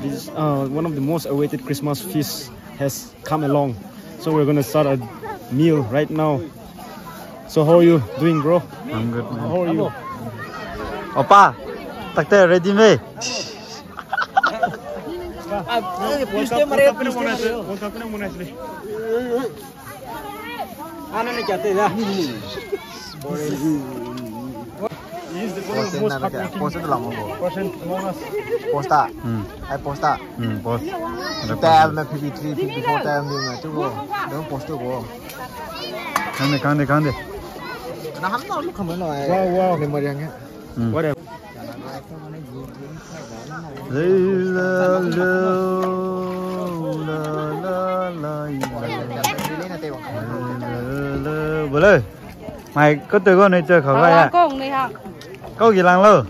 This one of the most awaited Christmas feast has come along, so we're gonna start a meal right now. So how are you doing, bro? I'm good, man. How are you? Oppa, takte ready me. He is one of the most hardworking person among us. Posta. I posta. Post. Tab में 53, 54 tab में तो वो don't post तो वो. Kande. ना हम तो लोग कमेंट लोग Wow. memory yang है. Whatever. Boleh. Mày có từ con này chơi khẩu vậy à? Con này hả? Có gì lăng luôn?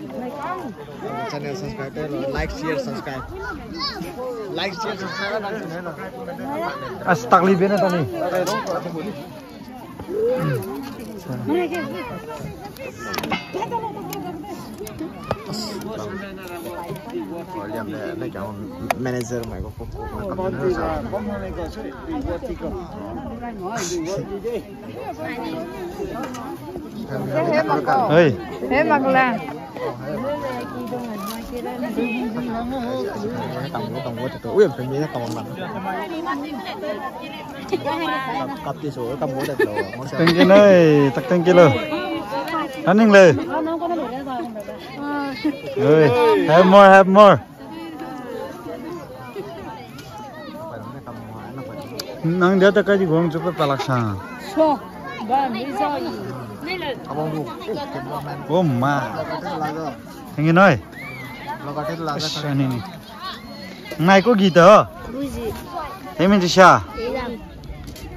Channel subscribe lo, like, share, subscribe. Like, share, subscribe lah channel lo. Astagfirullah tadi. Liam le cái manager mày có phục Ơi. Thế mà là tổng của tụi ui phải nhớ tổng mặt cặp tỷ số cặp mỗi đẹp rồi Thank you ơi, thank you luôn. Anh ninh lời. Ơi, have more. Nang dia tak kaji gong cukup pelaksanaan. so ba mấy giờ abang du Oh ma. Thank you nói. lo kata tu lah Ini. Ngai ko gitu. Luigi Thế mình chưa?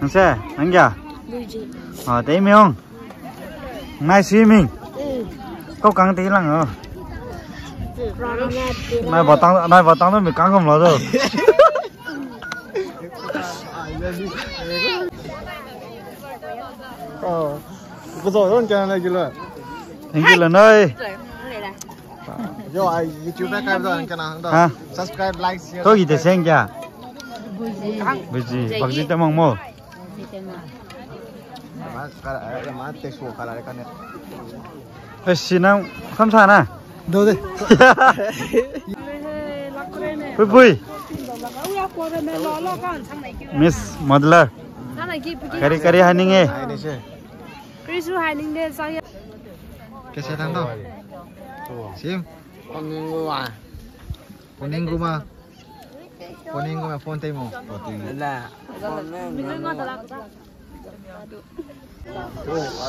Anh xe, anh kìa. Luigi Thế mình không? Ngai swimming. Câu căng tí lắm rồi. Nai vào tăng nó bị căng không lo rồi. có rồi luôn cho này kìa Thank you lần ơi. yo ai YouTube cái rồi cái nào Ha? subscribe like share Có gì để xem kìa? Bởi gì? Bác gì ta mong mô? mà test số cả lại cái này Ê, xin ông, không sao nè. đâu đây Pui. Miss Modeler. Kari haning eh. ai này chứ Krisu hai ninh đê sao cái xe thằng đâu sim poning gua mah phone tay mo là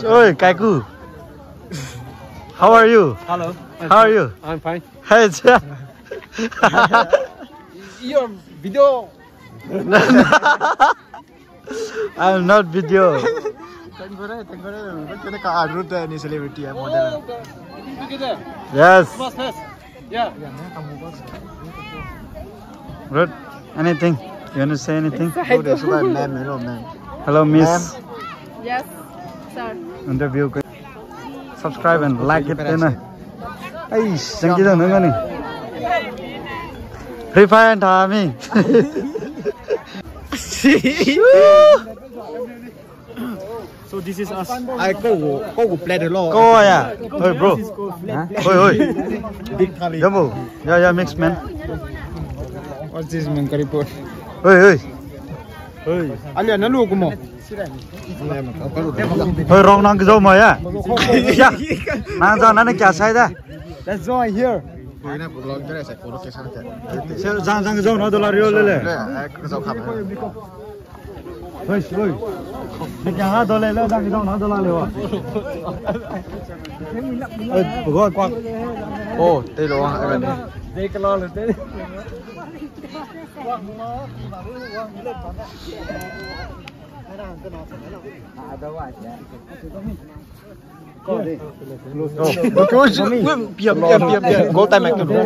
Ôi, cái cú. How are you? Hello. How are you? I'm fine. Hey, chưa? Your video. I'm not video. thank you vẫn cái cả root ni celebrity model Yes. Yeah. Ruth, anything? You want to say anything? đâu để số man hello man Hello, Miss. yes sir Interview. Subscribe and like it then. Ay, chẳng chỉ được nữa nè. Free Fire and Tommy. So this is us. ai có play được lo Go à? Ôi bro. Ôi. big thali Jumbo. Yeah, mix man. what's this man report Ôi. anh nó luôn của mo Ôi rong nang cái dâu mày à? Yeah. Nang ra nang kia sai đó. let's join here cái này vlog cái này sẽ có location thế Giang cái dâu nó $1 lên. cái dòng khắp Ôi. Cái nhà đó lên giang cái dâu nó $1 liều à? Ôi, gọi quang. ô đây rồi ai bên Đây cái lo là thế. Go time back to There.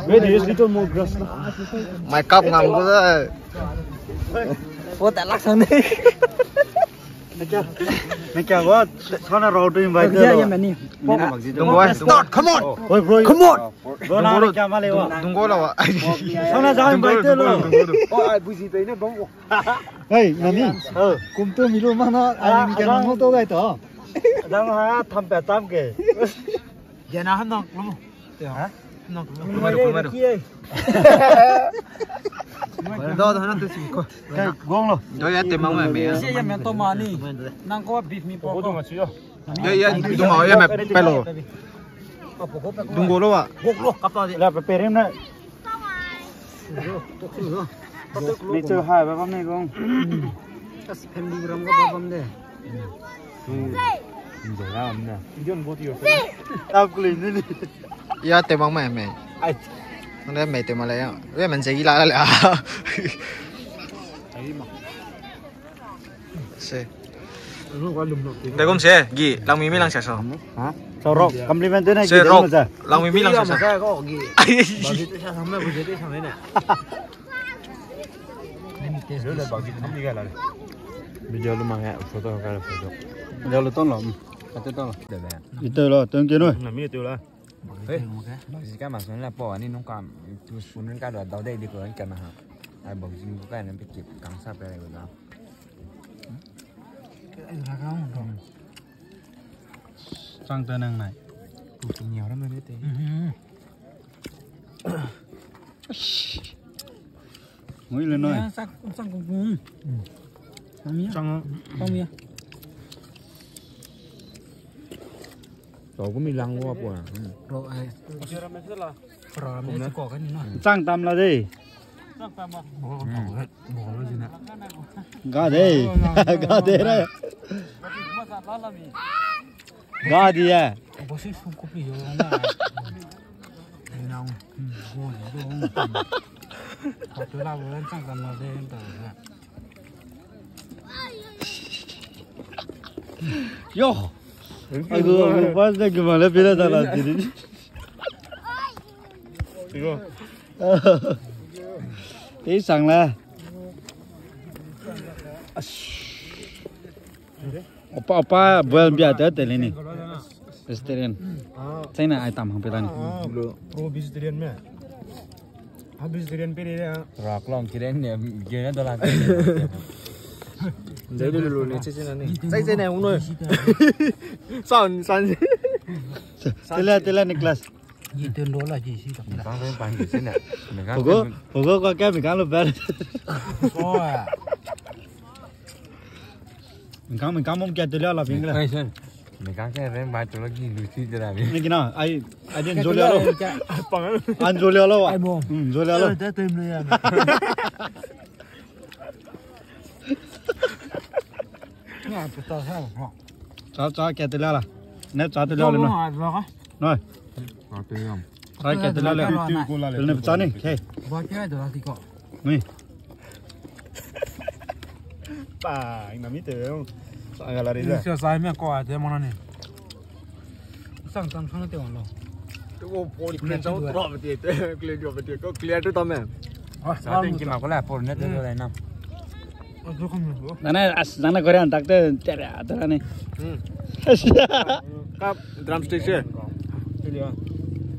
Where there is little more grass. mày cắp ngầm của đó Ô tại lắc sang đi Này kêu quá, sao nó rồi tôi vậy thôi. Đừng có start, come on. Come on. Rồi nào này kêu mà liệu. Đừng có đâu ạ. Sao nó ra vậy thôi luôn. Ai bùi gì tới nó bóng. Hey, nani? Cùng tôi mi luôn mà nó anh cái nó không tôi vậy đó. Đang hả tham bè tam kì. Giờ nào hắn không đúng không? Hả? Không Không được. Đó nó tôi xin coi. Cái gong rồi. Rồi em tìm mong mẹ mẹ. Xe em to mà nè, năng có beef mi po. Đừng hỏi em mẹ pelo. Đừng có đâu ạ. Gốc luôn, cặp to đi. Là phải em đấy. Đi chơi hai ba này không? Cái family ram có ba bấm đấy. Rồi nào nè. Tao clean đi. Giờ tìm mong mẹ mẹ. Nó mẹ tìm mà lại. Vậy mình sẽ đi lại lại. Đây cũng sẽ gì, lòng mì lang sạch Hả? Sao rộng, compliment thế này sẽ rộng, lòng mì lang sạch Cái có gì? Bảo gì tôi sao mấy bữa tôi sao đấy nè. Bây giờ lúc mà hẹn photo cái là photo. Giờ là tốt lắm. Đi tới rồi, tới kia rồi. Làm gì tiêu là? Cái mà nó là bỏ nên nó còn tôi xuống đến cái đoạn đầu đây đi cửa cái nào. Ai bảo gì cái này bị kịp căng sắp đây rồi đó. Cái là không. Sang tới năng này. Tụi nhiều lắm đấy thế. Mới lên nói. Sang cùng. Sang không nhỉ? Rồi có mình lăng qua bùa. Rồi ai? Rồi mình sẽ có cái gì nữa. Sang tam là gì? Bỏ nó gì nè. Gà đây. Gà đây đấy. Gà đi à? Bố sĩ không có gì đâu mà. Thế nào? Ngồi đâu. Họ tôi lao lên sang tầm là đây em tờ. Yo. Aduh, lupa gimana bila salah diri. Ini sang lah. Apa buat biasa tadi ni. Vegetarian. Saya nak item hampir ni. Pro vegetarian meh. Vegetarian peri dia. Rock long kira ni kira tu lah. Đấy đi lùi này trên này. Dây này uống rồi. Sao san. Tela Nicholas. Gì tên đó là gì? Bang với bang gì thế này? Pogo có cái mình cắn luôn bé. Mình cắn mông kia tela là phim cái này. Mình cắn cái rem bài tụi nó gì lùi chi thế này. Này kia nào, ai điên rồi đâu. Anh rồi đâu à? Ai mua? Rồi đâu. Tới tìm đi. Nghe tụi tao sao? Cho kia tela là. Nếu cho tela lên rồi. Rồi. Tiêu không? Rồi kia tela lên. Lên cho đi. Okay. Bao nhiêu đó thì có. Này. Bà, anh làm gì thế không? Sao là đi rồi? Sao sai mẹ có thế mà này. Sang sang nó tiêu rồi. Tôi có clear cháu drop về tiệt, clear drop về tiệt, có clear tới tao mẹ. Sao tiền kia mà có là phone net tới đây năm. Nana Korean tak tu cara tu ni. Các drumstick chứ.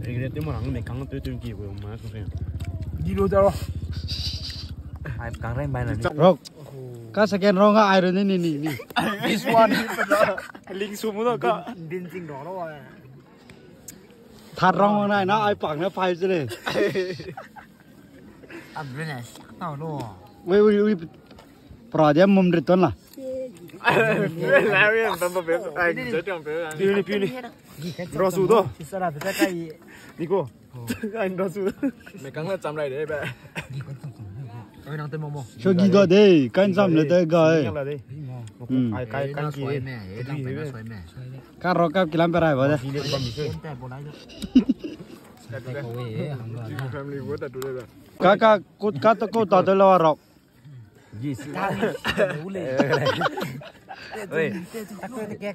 Cái mà mình cắn tới tuyên kỳ của má xuống xem. Đi đâu đâu? Ai cắn rem bài này. Rock. Kau sekian rong ai rồi ni. This one. Link xuống rồi cả. Điên chính đó đâu à. Thật rong này nó ai bằng nó phai chứ này. Anh bên này tao đâu. Ui. Project mum return lah. Làm gì tao mà biết. Ai sẽ trong biết. Piu ni. Rosu đó. Sao phải cái Nico. Anh Rosu. Mày cắn nó chậm lại để bé. Ôi đang tên mồm. Cho ghi đó đi, canh xăm lại tới gọi. Ai cái gì xoay mẹ, đang phải xoay mẹ. Cá rô cáp kí làm phải vậy đấy. Cá cô tao tới lo rọc. Gì sự đủ lệ. Ôi.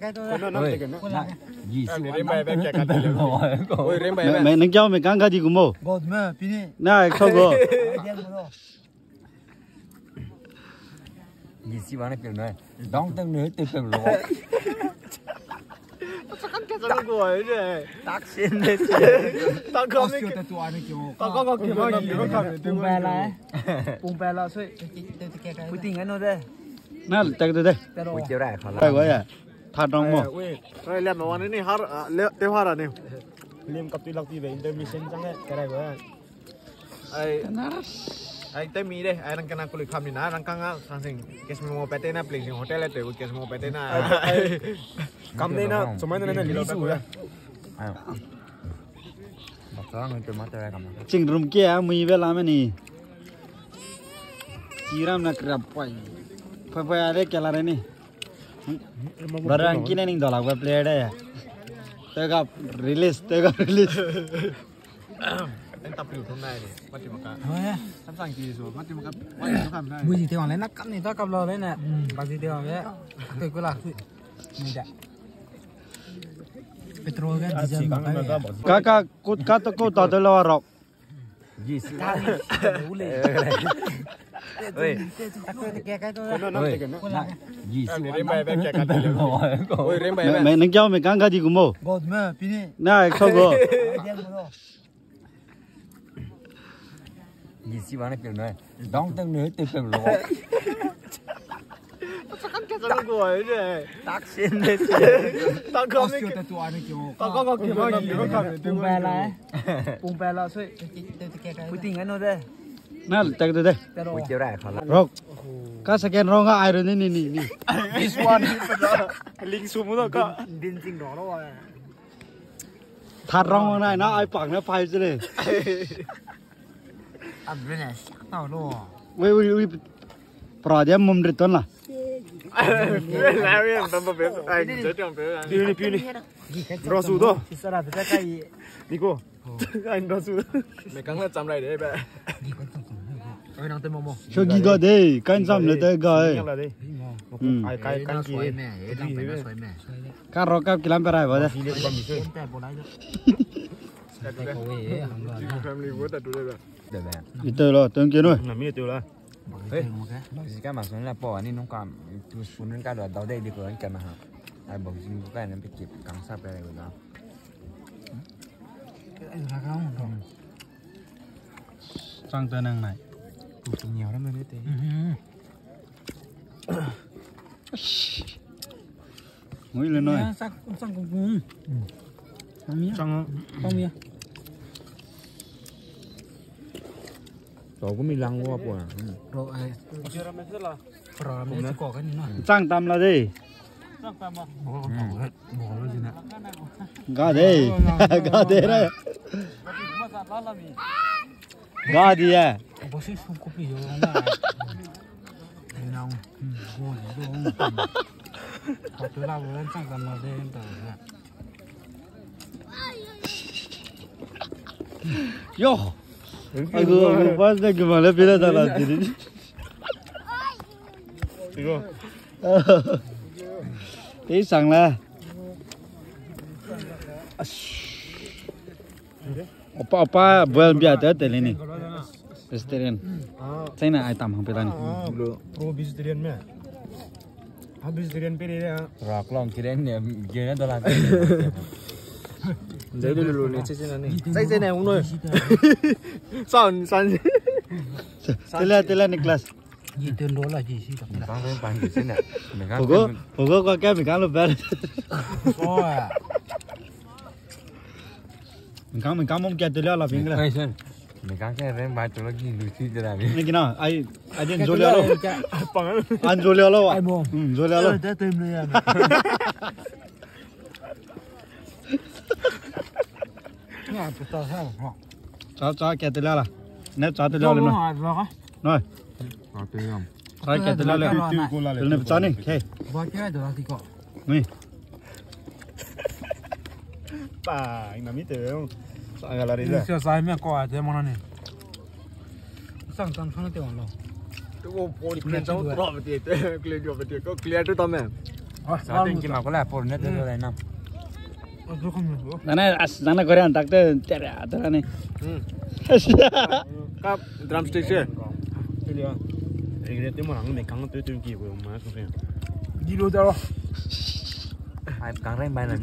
Cái tôi. Gì sự Mày nâng cho mày cắn cái gì cũng mua. God mẹ, pini. Này không có. gì xí vào này kiểu này đóng từng nữa từ kiểu lỗ tao gọi đấy tác xin đấy tao có không siêu tay tua này kiểu tao có kiểu gì nó không bùng bè lại bùng bè lại rồi quy định cái nó đây nè chạy tới đây buổi chiều này khỏi đây vậy à thật không mà rồi làm món này har tiêu hoa rồi nè liêm cặp tuy lọc tuy về intermission chẳng đấy cái này vậy ai tới mi đây ai đang kena kulit kham ni na đang kang sang sing kes mo pete na place hotel itu kes mo pete na kam đây na semua itu na lihat aku ya một số người từ mất rồi cầm chỉnh room kia mui về làm này chiram na kerap pai pai ada kelar ini barang kini nih dolak web player deh tegap release anh tập được hôm nay thì bắt chim cá thôi á sẵn sàng kỳ rồi bắt chim cá bắt chim cá này mùi gì thì hoàng lấy nắp cắm này ta cầm lò đấy nè bà gì thì hoàng đấy tôi cứ là mùi đã petrol kan diesel makanya kakak kata kau tak tahu rok gì xí boleh ơi aku kayak itu gì xí rembai bay kayak kata ôi rembai bay mày nâng cho mày căng cái gì cũng mua god mah pini này không có dia mulu gì xí vào này kiểu này đóng từng nữa từ kiểu lỗ tao gọi đấy tác xin đấy tao có không siêu tay tua này kiểu tao có kiểu gì nó không bùng bè lại rồi quy định cái nó đây nè chạy tới đây buổi chiều này khỏi rok kau scan rong ai rồi ni this one link zoom đó cả điên chính đó rồi thật rong này nó ai bằng nó phai chứ à bên này tao luôn ui project mum return lah làm gì tao phải anh sẽ trong phải piu đi Rosu đó Isara thì cái đi cô anh Rosu mày cắn lên chậm lại để bé ơi năng tên mồm cho gì đó đi canh xong nữa tới rồi là đi ai cái cắn gì cái rok cái làm phải vậyแต่บ่ได้ family của ta tụi đây để về đi tới rồi tương kiến rồi là mi tiêu là ê cái mà xuống là bỏ nên nó còn xuống đến cái đoạn đầu đây đi của anh cần hả ai bảo gì cái này bị kịp cắn sắp đây rồi đó cái là không sang tới năng này tụi nhiều lắm đấy thế mũi lên nói sang cùng sang không mía rồi có mi lăng qua bùa rồi rồi mình sẽ có cái này nó sang tam là đi bỏ nó gì nè ga đi ga đi đấy ga đi à bố sĩ không có gì đâu mà này nào vô gì đâu họ tôi làm lên sang tầm nào đây em tưởng yo aduh pas gimana bila jalan sini 이거 tí sang là opa buat biar tu teli ni vegetarian saya nak item hampir tadi pro vegetarian mẹ vegetarian pe đây rạc lòng chỉ đến giờ nó làm đấy đi luôn này chơi này này không nuôi san tela Nicholas gì tên đó là gì xí mình có cái bàn gì thế này mình Pogo qua cái mình cắn luôn bé mình cắn mông kia tela là phim cái này mình có cái rem bài cho nó gì lùi xí cho làm này cái nào ai đến rồi đâu anh rồi đâu ai mua rồi đâu tới tìm đi à nhà tụi tao sao cho kia tela là nếp cho tela lên rồi tươi không rồi kia tela lên lên nếp cho này okay vào cái đó thì có mi bà anh làm ít tiền sang cái là đi rồi siêu sai mẹ coi thế món này sang tăng sang tiêu rồi tôi có clear cháu rõ về tiền clear cho về tiền có clear cho tao mẹ sao tiền kia mà có là phồn nhất rồi này năm Nana Korean tak tu cara tu ni. Kap drumstick je. regret tí mà thằng mình cắn tôi kỳ của má không phải đi đâu cho ai càng rèn bài là